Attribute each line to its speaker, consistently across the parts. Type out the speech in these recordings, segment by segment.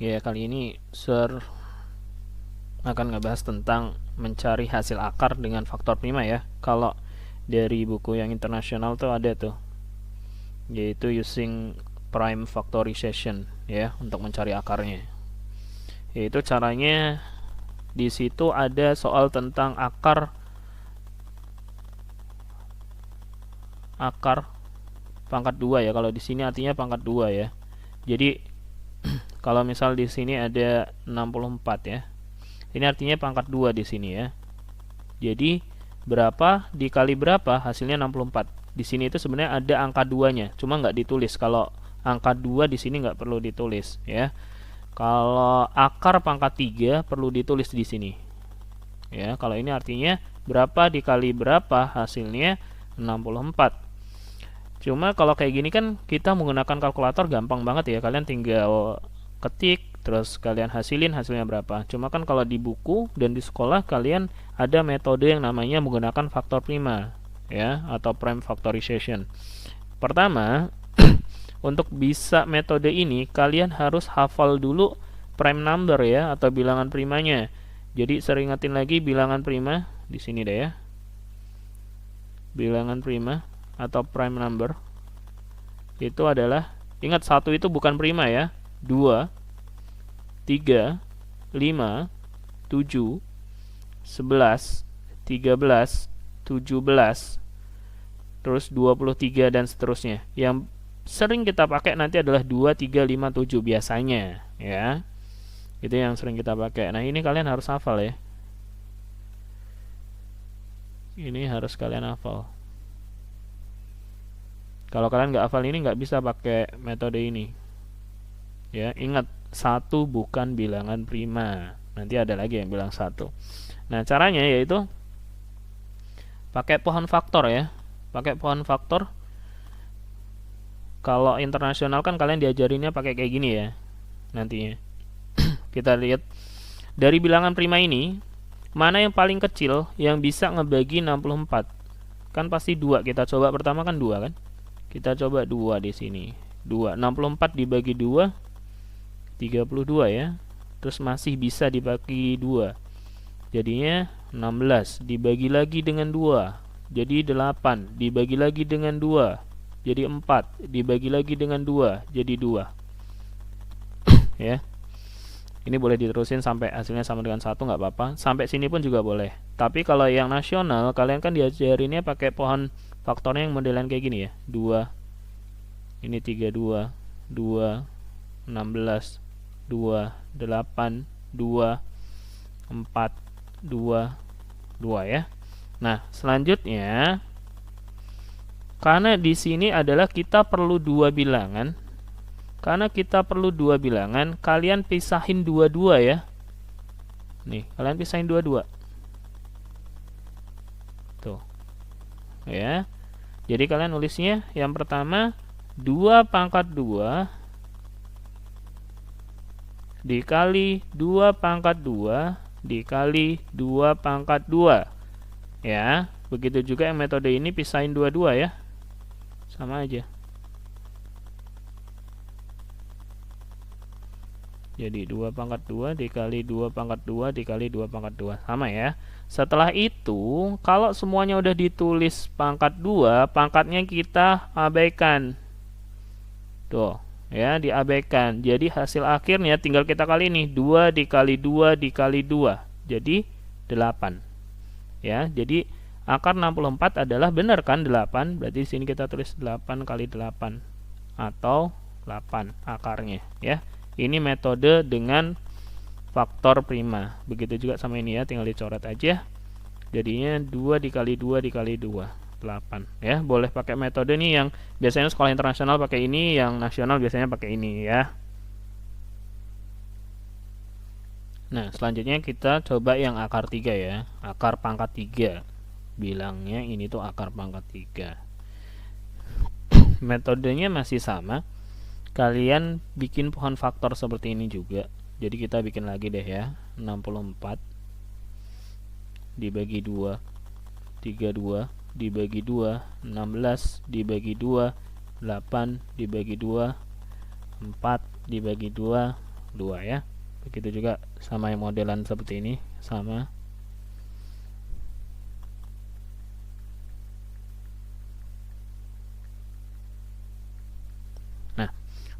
Speaker 1: Ya, kali ini Sir akan ngebahas tentang mencari hasil akar dengan faktor prima ya. Kalau dari buku yang internasional tuh ada tuh, yaitu using prime factorization ya untuk mencari akarnya. Yaitu caranya di situ ada soal tentang akar pangkat 2 ya. Kalau di sini artinya pangkat 2 ya. Jadi kalau misal di sini ada 64 ya. Ini artinya pangkat 2 di sini ya. Jadi berapa dikali berapa hasilnya 64. Di sini itu sebenarnya ada angka 2-nya, cuma nggak ditulis. Kalau angka 2 di sini nggak perlu ditulis ya. Kalau akar pangkat 3 perlu ditulis di sini. Ya, kalau ini artinya berapa dikali berapa hasilnya 64. Cuma kalau kayak gini kan kita menggunakan kalkulator gampang banget ya. Kalian tinggal ketik terus kalian hasilin hasilnya berapa. Cuma kan kalau di buku dan di sekolah kalian ada metode yang namanya menggunakan faktor prima ya, atau prime factorization. Pertama, untuk bisa metode ini kalian harus hafal dulu prime number ya, atau bilangan primanya. Jadi seringatin lagi bilangan prima di sini deh ya. Bilangan prima atau prime number itu adalah, ingat, satu itu bukan prima ya. 2, 3, 5, 7, 11, 13, 17, terus 23 dan seterusnya. Yang sering kita pakai nanti adalah 2, 3, 5, 7 biasanya ya. Itu yang sering kita pakai. Nah, ini kalian harus hafal ya. Ini harus kalian hafal. Kalau kalian nggak hafal ini nggak bisa pakai metode ini. Ya, ingat, satu bukan bilangan prima. Nanti ada lagi yang bilang satu. Nah, caranya yaitu pakai pohon faktor ya. Pakai pohon faktor. Kalau internasional kan kalian diajarinnya pakai kayak gini ya. Nantinya. Kita lihat dari bilangan prima ini, mana yang paling kecil yang bisa ngebagi 64? Kan pasti 2. Kita coba pertama kan 2 kan? Kita coba 2 di sini. 2, 64 dibagi 2, 32 ya. Terus masih bisa dibagi 2. Jadinya 16 dibagi lagi dengan 2. Jadi 8 dibagi lagi dengan 2. Jadi 4 dibagi lagi dengan 2. Jadi 2. Ya. Ini boleh diterusin sampai hasilnya sama dengan 1, nggak apa-apa. Sampai sini pun juga boleh. Tapi kalau yang nasional, kalian kan diajarinnya pakai pohon faktornya yang modelan kayak gini ya. 2, ini 32, 2, 16, 2, 8, 2, 4, 2, 2 ya. Nah, selanjutnya, karena di sini adalah kita perlu 2 bilangan. Karena kita perlu 2 bilangan, kalian pisahin 2-2 ya. Nih, kalian pisahin 2-2. Tuh. Ya. Jadi kalian nulisnya yang pertama 2 pangkat 2 dikali 2 pangkat 2 dikali 2 pangkat 2. Ya, begitu juga yang metode ini pisahin 2-2 ya. Sama aja. Jadi 2 pangkat 2 dikali 2 pangkat 2 dikali 2 pangkat 2. Sama ya. Setelah itu, kalau semuanya udah ditulis pangkat 2, pangkatnya kita abaikan. Tuh, ya, diabaikan. Jadi hasil akhirnya tinggal kita kali ini. 2 dikali 2 dikali 2. Jadi 8. Ya, jadi akar 64 adalah benar kan 8. Berarti di sini kita tulis 8 kali 8. Atau 8 akarnya. Ya. Ini metode dengan faktor prima. Begitu juga sama ini ya, tinggal dicoret aja. Jadinya 2 dikali 2 dikali 2, 8 ya. Boleh pakai metode nih, yang biasanya sekolah internasional pakai ini, yang nasional biasanya pakai ini ya. Nah, selanjutnya kita coba yang akar 3 ya. Akar pangkat 3. Bilangnya ini tuh akar pangkat 3. Metodenya masih sama. Kalian bikin pohon faktor seperti ini juga. Jadi kita bikin lagi deh ya. 64 dibagi 2, 32 dibagi 2, 16 dibagi 2, 8 dibagi 2, 4 dibagi 2, 2 ya. Begitu juga sama yang modelan seperti ini, sama. Nah,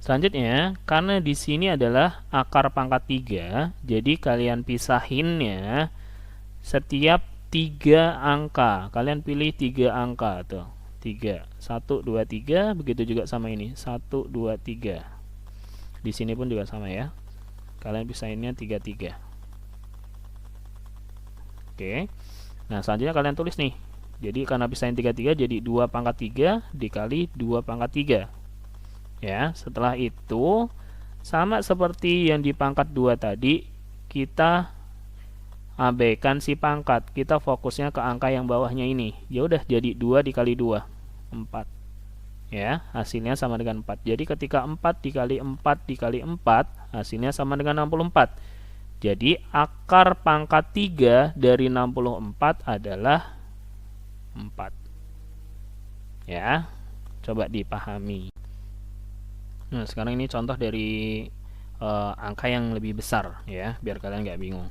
Speaker 1: selanjutnya karena di sini adalah akar pangkat 3, jadi kalian pisahinnya setiap 3 angka. Kalian pilih 3 angka tuh. 3, 1, 2, 3, begitu juga sama ini. 1, 2, 3. Di sini pun juga sama ya. Kalian pisahinnya 3, 3. Oke. Nah, selanjutnya kalian tulis nih. Jadi karena pisahin 3, 3 jadi 2 pangkat 3 dikali 2 pangkat 3. Ya, setelah itu sama seperti yang di pangkat 2 tadi, kita abaikan si pangkat, kita fokusnya ke angka yang bawahnya ini. Ya udah, jadi 2 dikali 2, 4. Ya, hasilnya sama dengan 4. Jadi ketika 4 dikali 4 dikali 4, hasilnya sama dengan 64. Jadi akar pangkat 3 dari 64 adalah 4. Ya, coba dipahami. Nah, sekarang ini contoh dari angka yang lebih besar ya, biar kalian nggak bingung.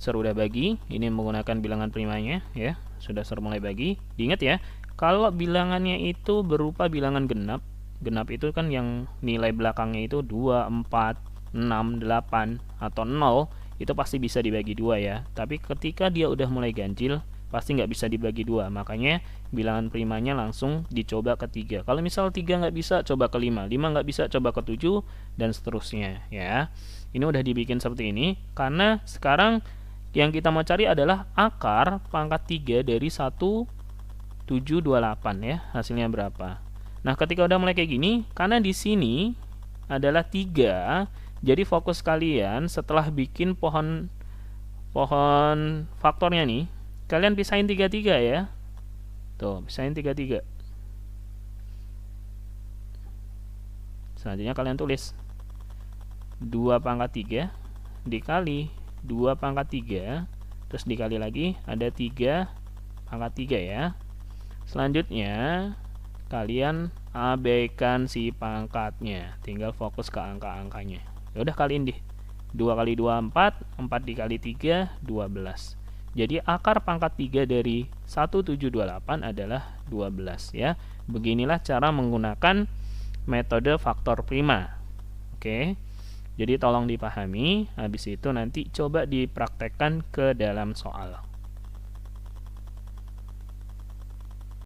Speaker 1: Sudah bagi, ini menggunakan bilangan primanya ya, sudah mulai bagi. Diingat ya, kalau bilangannya itu berupa bilangan genap, genap itu kan yang nilai belakangnya itu 2, 4, 6, 8 atau 0, itu pasti bisa dibagi 2 ya. Tapi ketika dia udah mulai ganjil, pasti nggak bisa dibagi 2. Makanya bilangan primanya langsung dicoba ke 3. Kalau misal 3 nggak bisa, coba ke 5, 5 nggak bisa, coba ke 7, dan seterusnya ya. Ini udah dibikin seperti ini karena sekarang yang kita mau cari adalah akar pangkat 3 dari 1728 ya. Hasilnya berapa? Nah, ketika udah mulai kayak gini, karena di sini adalah 3, jadi fokus kalian setelah bikin pohon faktornya nih, kalian pisahin 3-3 ya. Tuh, pisahin 3-3. Selanjutnya kalian tulis 2 pangkat 3 dikali 2 pangkat 3, terus dikali lagi ada 3 pangkat 3 ya. Selanjutnya kalian abaikan si pangkatnya, tinggal fokus ke angka-angkanya. Ya udah, kaliin deh. 2 kali 2 4, 4 dikali 3 12. Jadi akar pangkat 3 dari 1728 adalah 12 ya. Beginilah cara menggunakan metode faktor prima. Oke. Jadi tolong dipahami, habis itu nanti coba dipraktekkan ke dalam soal.